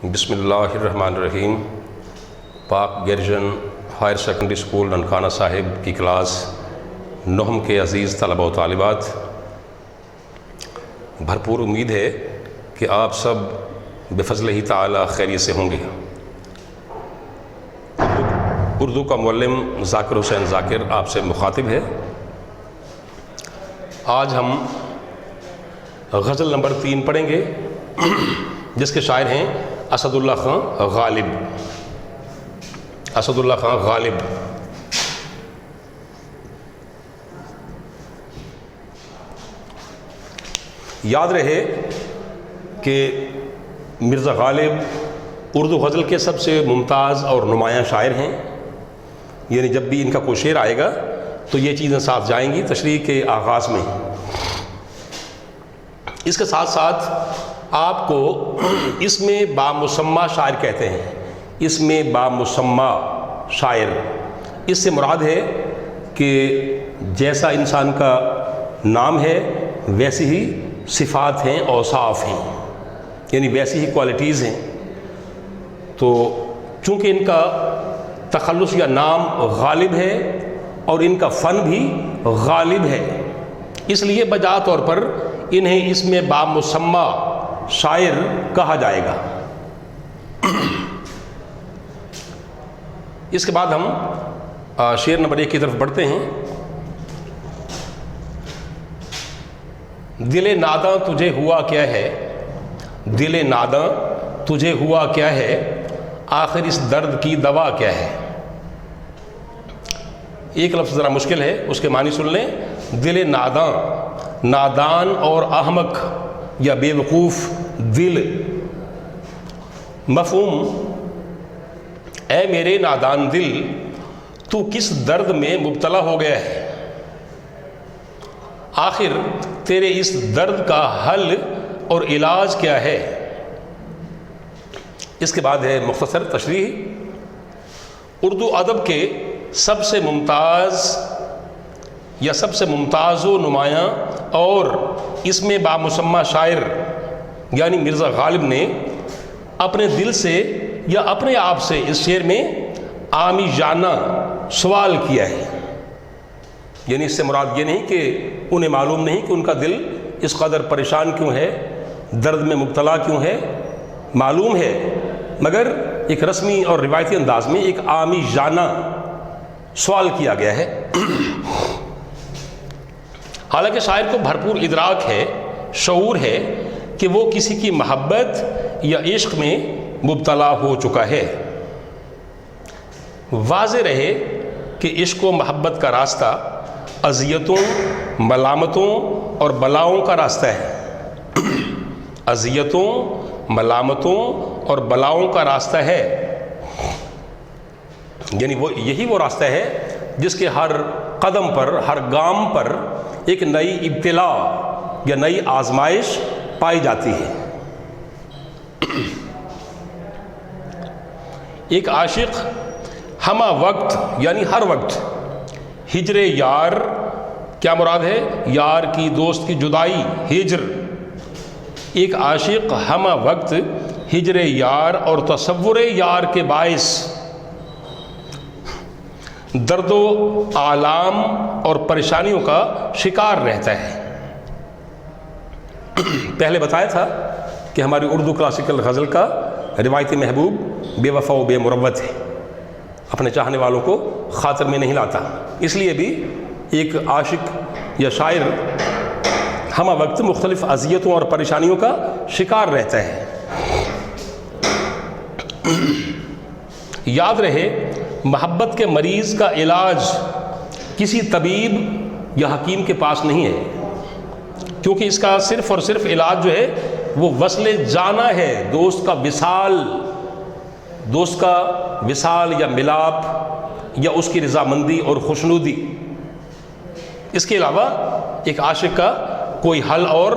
بسم اللہ الرحمن الرحیم۔ پاک گرجن ہائر سیکنڈری اسکول ننکانہ صاحب کی کلاس نہم کے عزیز طلبہ و طالبات، بھرپور امید ہے کہ آپ سب بفضلہ تعالی خیریت سے ہوں گے۔ اردو کا معلم ذاکر حسین ذاکر آپ سے مخاطب ہے۔ آج ہم غزل نمبر 3 پڑھیں گے، جس کے شاعر ہیں اسد اللہ خان غالب۔ اسد اللہ خان غالب یاد رہے کہ مرزا غالب اردو غزل کے سب سے ممتاز اور نمایاں شاعر ہیں، یعنی جب بھی ان کا کوئی شعر آئے گا تو یہ چیزیں ساتھ جائیں گی تشریح کے آغاز میں۔ اس کے ساتھ ساتھ آپ کو اس میں بامسمہ شاعر کہتے ہیں۔ اس میں بامسمہ شاعر، اس سے مراد ہے کہ جیسا انسان کا نام ہے ویسی ہی صفات ہیں، اوصاف ہیں، یعنی ویسی ہی کوالٹیز ہیں۔ تو چونکہ ان کا تخلص یا نام غالب ہے اور ان کا فن بھی غالب ہے، اس لیے بجا طور پر انہیں اس میں بامسمہ شاعر کہا جائے گا۔ اس کے بعد ہم شعر نمبر 1 کی طرف بڑھتے ہیں۔ دل ناداں تجھے ہوا کیا ہے، دل ناداں تجھے ہوا کیا ہے، آخر اس درد کی دوا کیا ہے۔ ایک لفظ ذرا مشکل ہے، اس کے معنی سن لیں۔ دل ناداں، نادان اور احمق یا بے وقوف دل۔ مفہوم: اے میرے نادان دل، تو کس درد میں مبتلا ہو گیا ہے، آخر تیرے اس درد کا حل اور علاج کیا ہے۔ اس کے بعد ہے مختصر تشریح۔ اردو ادب کے سب سے ممتاز یا سب سے ممتاز و نمایاں اور اس میں بامسمہ شاعر یعنی مرزا غالب نے اپنے دل سے یا اپنے آپ سے اس شعر میں عامیانہ سوال کیا ہے۔ یعنی اس سے مراد یہ نہیں کہ انہیں معلوم نہیں کہ ان کا دل اس قدر پریشان کیوں ہے، درد میں مبتلا کیوں ہے، معلوم ہے، مگر ایک رسمی اور روایتی انداز میں ایک عامیانہ سوال کیا گیا ہے۔ حالانکہ شاعر کو بھرپور ادراک ہے، شعور ہے کہ وہ کسی کی محبت یا عشق میں مبتلا ہو چکا ہے۔ واضح رہے کہ عشق و محبت کا راستہ اذیتوں، ملامتوں اور بلاؤں کا راستہ ہے۔ اذیتوں، ملامتوں اور بلاؤں کا راستہ ہے، یعنی یہی وہ راستہ ہے جس کے ہر قدم پر، ہر گام پر ایک نئی ابتلا یا نئی آزمائش پائی جاتی ہے۔ ایک عاشق ہمہ وقت یعنی ہر وقت ہجر یار، کیا مراد ہے؟ یار کی، دوست کی جدائی، ہجر۔ ایک عاشق ہمہ وقت ہجر یار اور تصور یار کے باعث درد و آلام اور پریشانیوں کا شکار رہتا ہے۔ پہلے بتایا تھا کہ ہماری اردو کلاسیکل غزل کا روایتی محبوب بے وفا و بے مروت ہے، اپنے چاہنے والوں کو خاطر میں نہیں لاتا، اس لیے بھی ایک عاشق یا شاعر ہمہ وقت مختلف اذیتوں اور پریشانیوں کا شکار رہتا ہے۔ یاد رہے، محبت کے مریض کا علاج کسی طبیب یا حکیم کے پاس نہیں ہے، کیونکہ اس کا صرف اور صرف علاج جو ہے وہ وصل جانا ہے، دوست کا وصال یا ملاپ یا اس کی رضامندی اور خوشنودی۔ اس کے علاوہ ایک عاشق کا کوئی حل اور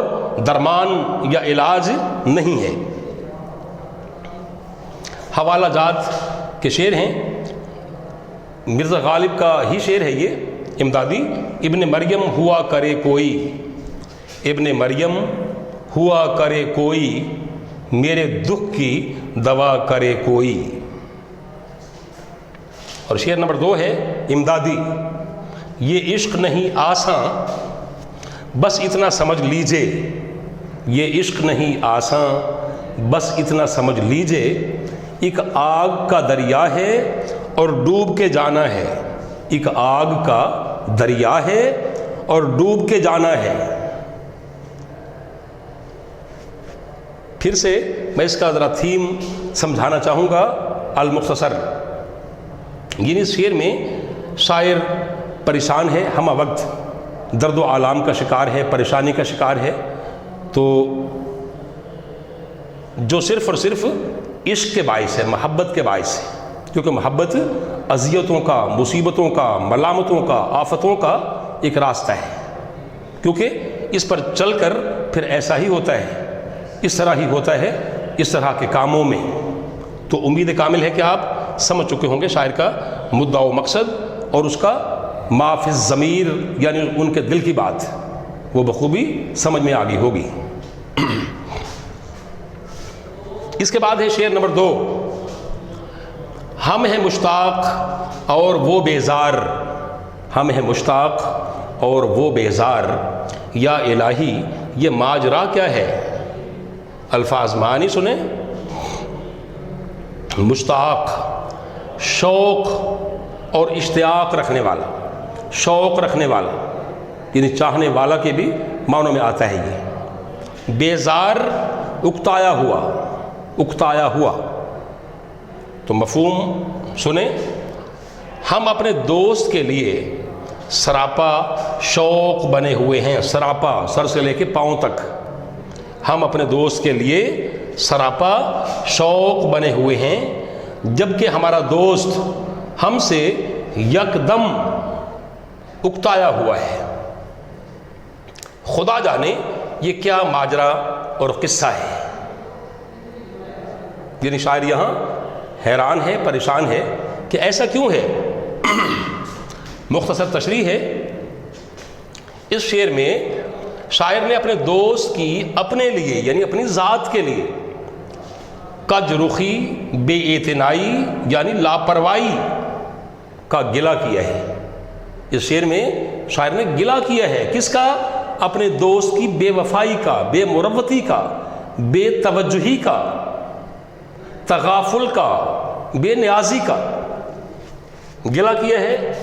درمان یا علاج نہیں ہے۔ حوالہ جات کے شعر ہیں، مرزا غالب کا ہی شعر ہے یہ امدادی۔ ابن مریم ہوا کرے کوئی، ابن مریم ہوا کرے کوئی، میرے دکھ کی دوا کرے کوئی. اور شعر نمبر 2 ہے امدادی. یہ عشق نہیں آساں بس اتنا سمجھ لیجئے. یہ عشق نہیں آساں بس اتنا سمجھ لیجئے. ایک آگ کا دریا ہے اور ڈوب کے جانا ہے. ایک آگ کا دریا ہے اور ڈوب کے جانا ہے. پھر سے میں اس کا ذرا تھیم سمجھانا چاہوں گا المختصر. یعنی اس شعر میں شاعر پریشان ہے، ہمہ وقت درد و آلام کا شکار ہے، پریشانی کا شکار ہے. تو جو صرف اور صرف عشق کے باعث ہے، محبت کے باعث ہے، کیونکہ محبت اذیتوں کا، مصیبتوں کا، ملامتوں کا، آفتوں کا ایک راستہ ہے. کیونکہ اس پر چل کر پھر ایسا ہی ہوتا ہے، اس طرح ہی ہوتا ہے، اس طرح کے کاموں میں. تو امید کامل ہے کہ آپ سمجھ چکے ہوں گے شاعر کا مدعا و مقصد، اور اس کا ما فی الضمیر یعنی ان کے دل کی بات وہ بخوبی سمجھ میں آ گئی ہوگی. اس کے بعد ہے شعر نمبر 2. ہم ہیں مشتاق اور وہ بیزار. ہم ہیں مشتاق اور وہ بیزار. یا الہی یہ ماجرا کیا ہے. الفاظ معنی سنیں. مشتاق شوق اور اشتیاق رکھنے والا، شوق رکھنے والا یعنی چاہنے والا کے بھی معنوں میں آتا ہے یہ. بیزار اکتایا ہوا، اکتایا ہوا. تو مفہوم سنیں. ہم اپنے دوست کے لیے سراپا شوق بنے ہوئے ہیں. سراپا سر سے لے کے پاؤں تک. ہم اپنے دوست کے لیے سراپا شوق بنے ہوئے ہیں، جبکہ ہمارا دوست ہم سے یکدم اکتایا ہوا ہے. خدا جانے یہ کیا ماجرا اور قصہ ہے. یعنی شاعر یہاں حیران ہے، پریشان ہے کہ ایسا کیوں ہے. مختصر تشریح ہے. اس شعر میں شاعر نے اپنے دوست کی اپنے لیے یعنی اپنی ذات کے لیے کج رخی، بے اعتنائی یعنی لاپرواہی کا گلہ کیا ہے. اس شعر میں شاعر نے گلہ کیا ہے کس کا؟ اپنے دوست کی بے وفائی کا، بے مروتی کا، بے توجہی کا، تغافل کا، بے نیازی کا گلہ کیا ہے.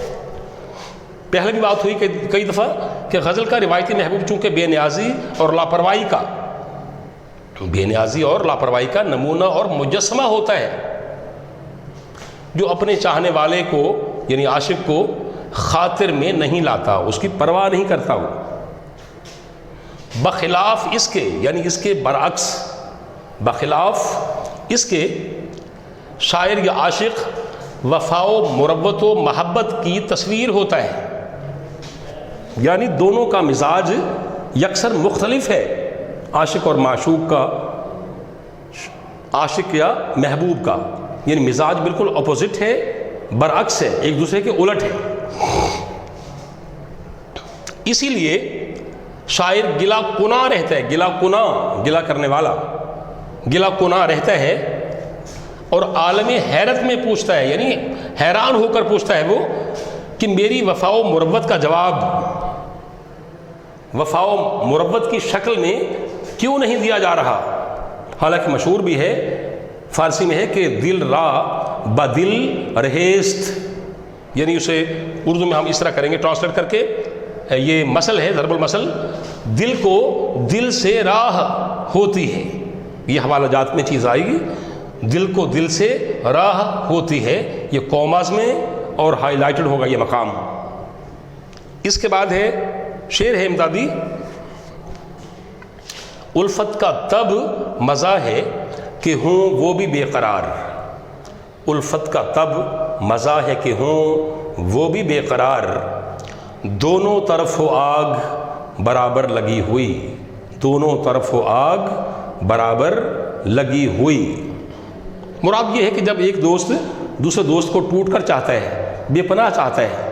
پہلے بھی بات ہوئی کہ کئی دفعہ کہ غزل کا روایتی محبوب چونکہ بے نیازی اور لاپرواہی کا، بے نیازی اور لاپرواہی کا نمونہ اور مجسمہ ہوتا ہے، جو اپنے چاہنے والے کو یعنی عاشق کو خاطر میں نہیں لاتا، اس کی پرواہ نہیں کرتا. وہ بخلاف اس کے یعنی اس کے برعکس، بخلاف اس کے شاعر یا عاشق وفا و مروت و محبت کی تصویر ہوتا ہے. یعنی دونوں کا مزاج یکسر مختلف ہے. عاشق اور معشوق کا، عاشق یا محبوب کا یعنی مزاج بالکل اپوزٹ ہے، برعکس ہے، ایک دوسرے کے الٹ ہے. اسی لیے شاعر گلہ کنا رہتا ہے. گلہ کنا، گلہ کرنے والا، گلہ کنا رہتا ہے اور عالم حیرت میں پوچھتا ہے، یعنی حیران ہو کر پوچھتا ہے وہ کہ میری وفا و مروت کا جواب وفا و مروت کی شکل میں کیوں نہیں دیا جا رہا. حالانکہ مشہور بھی ہے، فارسی میں ہے کہ دل را بدل رہیست، یعنی اسے اردو میں ہم اس طرح کریں گے ٹرانسلیٹ کر کے، یہ مثل ہے، ضرب المثل، دل کو دل سے راہ ہوتی ہے. یہ حوالہ جات میں چیز آئے گی، دل کو دل سے راہ ہوتی ہے. یہ کوماز میں اور ہائی لائٹڈ ہوگا یہ مقام. اس کے بعد ہے شعر ہے امدادی. الفت کا تب مزہ ہے کہ ہوں وہ بھی بے قرار. الفت کا تب مزہ ہے کہ ہوں وہ بھی بے قرار. دونوں طرف ہو آگ برابر لگی ہوئی. دونوں طرف ہو آگ برابر لگی ہوئی. مراد یہ ہے کہ جب ایک دوست دوسرے دوست کو ٹوٹ کر چاہتا ہے، بے پناہ چاہتا ہے،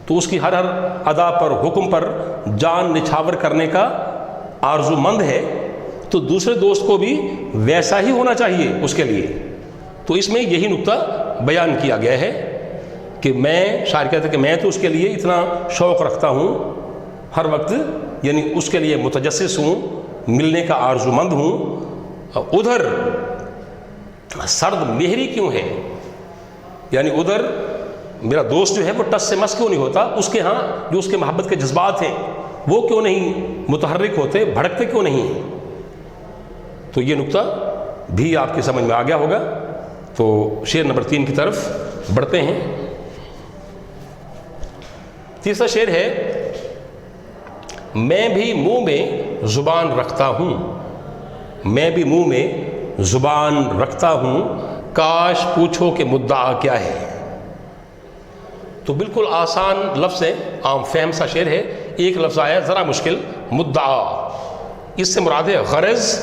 تو اس کی ہر ادا پر، حکم پر جان نچھاور کرنے کا آرزو مند ہے، تو دوسرے دوست کو بھی ویسا ہی ہونا چاہیے اس کے لیے. تو اس میں یہی نقطہ بیان کیا گیا ہے کہ شاعر کہتے ہیں کہ میں تو اس کے لیے اتنا شوق رکھتا ہوں ہر وقت، یعنی اس کے لیے متجسس ہوں، ملنے کا آرزو مند ہوں. ادھر سرد مہری کیوں ہے، یعنی ادھر میرا دوست جو ہے وہ ٹس سے مس کیوں نہیں ہوتا، اس کے ہاں جو اس کے محبت کے جذبات ہیں وہ کیوں نہیں متحرک ہوتے، بھڑکتے کیوں نہیں ہیں. تو یہ نقطہ بھی آپ کی سمجھ میں آ گیا ہوگا. تو شعر نمبر 3 کی طرف بڑھتے ہیں. تیسرا شعر ہے: میں بھی منہ میں زبان رکھتا ہوں، میں بھی منہ میں زبان رکھتا ہوں، کاش پوچھو کہ مدعا کیا ہے. تو بالکل آسان لفظ ہے، عام فہم سا شعر ہے. ایک لفظ آیا ذرا مشکل، مدعا. اس سے مراد ہے غرض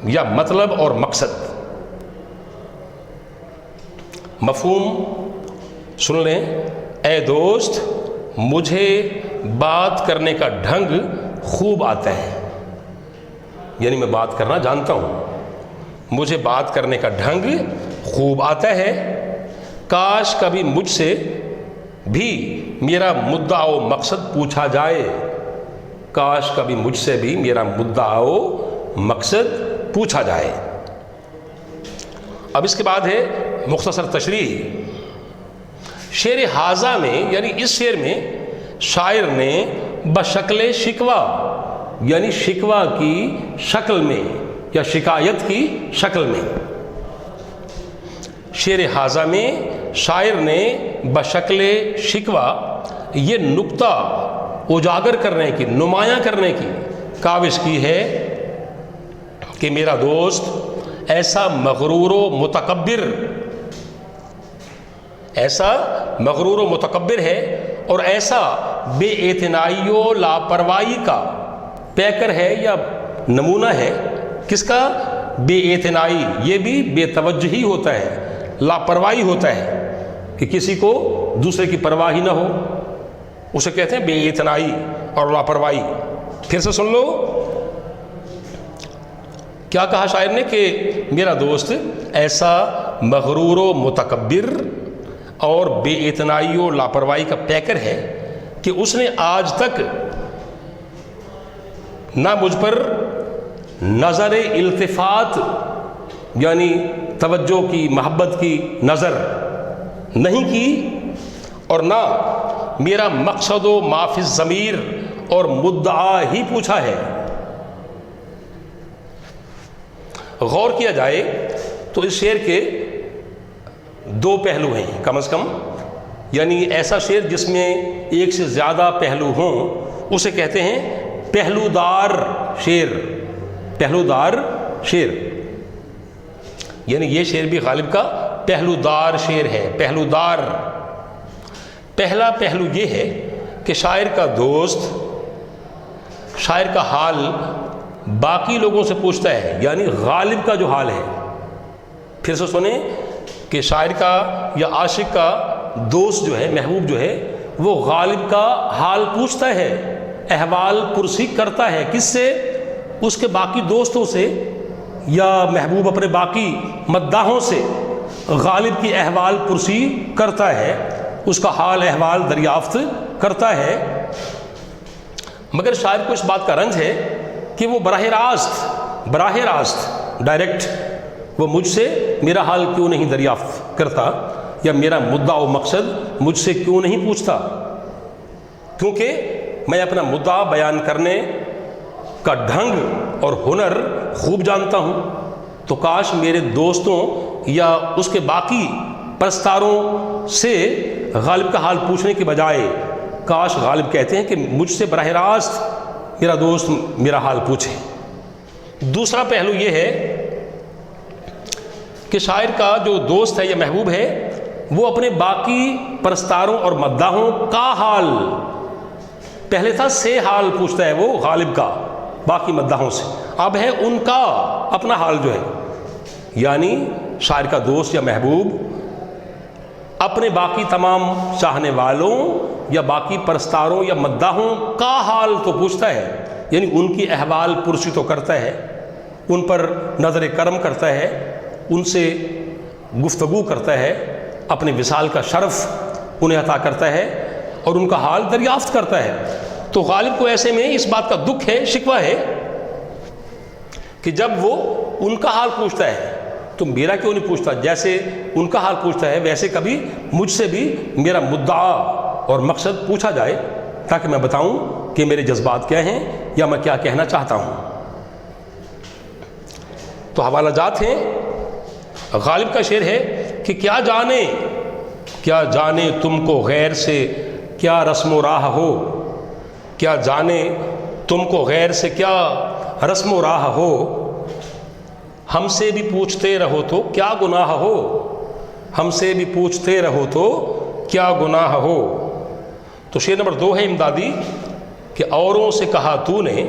یا مطلب اور مقصد. مفہوم سن لیں: اے دوست مجھے بات کرنے کا ڈھنگ خوب آتا ہے، یعنی میں بات کرنا جانتا ہوں، مجھے بات کرنے کا ڈھنگ خوب آتا ہے. کاش کبھی مجھ سے بھی میرا مدعا و مقصد پوچھا جائے، کاش کبھی مجھ سے بھی میرا مدعا و مقصد پوچھا جائے. اب اس کے بعد ہے مختصر تشریح. شعر حاضہ میں، یعنی اس شعر میں شاعر نے بشکل شکوہ، یعنی شکوہ کی شکل میں یا شکایت کی شکل میں، شعر حاضہ میں شاعر نے بشکل شکوہ یہ نقطہ اجاگر کرنے کی، نمایاں کرنے کی کاوش کی ہے کہ میرا دوست ایسا مغرور و متکبر، ایسا مغرور و متکبر ہے اور ایسا بے اعتنائی و لاپرواہی کا پیکر ہے یا نمونہ ہے. کس کا؟ بے اعتنائی، یہ بھی بے توجہی ہوتا ہے، لاپرواہی ہوتا ہے کہ کسی کو دوسرے کی پرواہ ہی نہ ہو، اسے کہتے ہیں بے اعتنائی اور لاپرواہی. پھر سے سن لو کیا کہا شاعر نے کہ میرا دوست ایسا مغرور و متکبر اور بے اعتنائی و لاپرواہی کا پیکر ہے کہ اس نے آج تک نہ مجھ پر نظر التفات، یعنی توجہ کی، محبت کی نظر نہیں کی، اور نہ میرا مقصد و ما فی الضمیر اور مدعا ہی پوچھا ہے. غور کیا جائے تو اس شعر کے 2 پہلو ہیں کم از کم، یعنی ایسا شعر جس میں ایک سے زیادہ پہلو ہوں اسے کہتے ہیں پہلو دار شعر. پہلو دار شعر، یعنی یہ شعر بھی غالب کا پہلو دار شعر ہے. پہلو دار، پہلا پہلو یہ ہے کہ شاعر کا دوست شاعر کا حال باقی لوگوں سے پوچھتا ہے، یعنی غالب کا جو حال ہے. پھر سے سنیں کہ شاعر کا یا عاشق کا دوست جو ہے، محبوب جو ہے، وہ غالب کا حال پوچھتا ہے، احوال پرسی کرتا ہے. کس سے؟ اس کے باقی دوستوں سے، یا محبوب اپنے باقی مداحوں سے غالب کی احوال پرسی کرتا ہے، اس کا حال احوال دریافت کرتا ہے. مگر شاعر کو اس بات کا رنج ہے کہ وہ براہ راست ڈائریکٹ وہ مجھ سے میرا حال کیوں نہیں دریافت کرتا، یا میرا مدعا و مقصد مجھ سے کیوں نہیں پوچھتا، کیونکہ میں اپنا مدعا بیان کرنے کا ڈھنگ اور ہنر خوب جانتا ہوں. تو کاش میرے دوستوں یا اس کے باقی پرستاروں سے غالب کا حال پوچھنے کے بجائے کاش غالب کہتے ہیں کہ مجھ سے براہ راست میرا دوست میرا حال پوچھے. دوسرا پہلو یہ ہے کہ شاعر کا جو دوست ہے یا محبوب ہے وہ اپنے باقی پرستاروں اور مداحوں کا حال، پہلے تھا سے حال پوچھتا ہے وہ غالب کا باقی مداحوں سے، اب ہے ان کا اپنا حال جو ہے. یعنی شاعر کا دوست یا محبوب اپنے باقی تمام چاہنے والوں یا باقی پرستاروں یا مداحوں کا حال تو پوچھتا ہے، یعنی ان کی احوال پرسی تو کرتا ہے، ان پر نظر کرم کرتا ہے، ان سے گفتگو کرتا ہے، اپنے وصال کا شرف انہیں عطا کرتا ہے اور ان کا حال دریافت کرتا ہے۔ تو غالب کو ایسے میں اس بات کا دکھ ہے، شکوہ ہے کہ جب وہ ان کا حال پوچھتا ہے تو میرا کیوں نہیں پوچھتا؟ جیسے ان کا حال پوچھتا ہے ویسے کبھی مجھ سے بھی میرا مدعا اور مقصد پوچھا جائے، تاکہ میں بتاؤں کہ میرے جذبات کیا ہیں یا میں کیا کہنا چاہتا ہوں۔ تو حوالہ جات ہیں۔ غالب کا شعر ہے کہ کیا جانے تم کو غیر سے کیا رسم و راہ ہو، کیا جانے تم کو غیر سے کیا رسم و راہ ہو، ہم سے بھی پوچھتے رہو تو کیا گناہ ہو، ہم سے بھی پوچھتے رہو تو کیا گناہ ہو۔ تو شعر نمبر 2 ہے امدادی کہ اوروں سے کہا تو نے،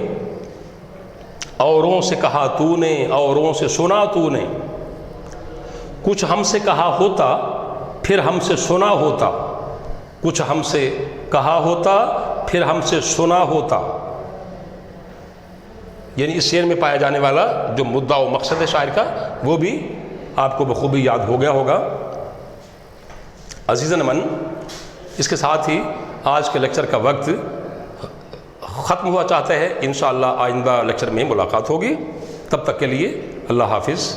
اوروں سے کہا تو نے، اوروں سے سنا تو نے، کچھ ہم سے کہا ہوتا پھر ہم سے سنا ہوتا، کچھ ہم سے کہا ہوتا پھر ہم سے سنا ہوتا۔ یعنی اس شعر میں پایا جانے والا جو مدعا و مقصد ہے شاعر کا، وہ بھی آپ کو بخوبی یاد ہو گیا ہوگا۔ عزیزاً من، اس کے ساتھ ہی آج کے لیکچر کا وقت ختم ہوا چاہتا ہے۔ انشاءاللہ آئندہ لیکچر میں ملاقات ہوگی، تب تک کے لیے اللہ حافظ۔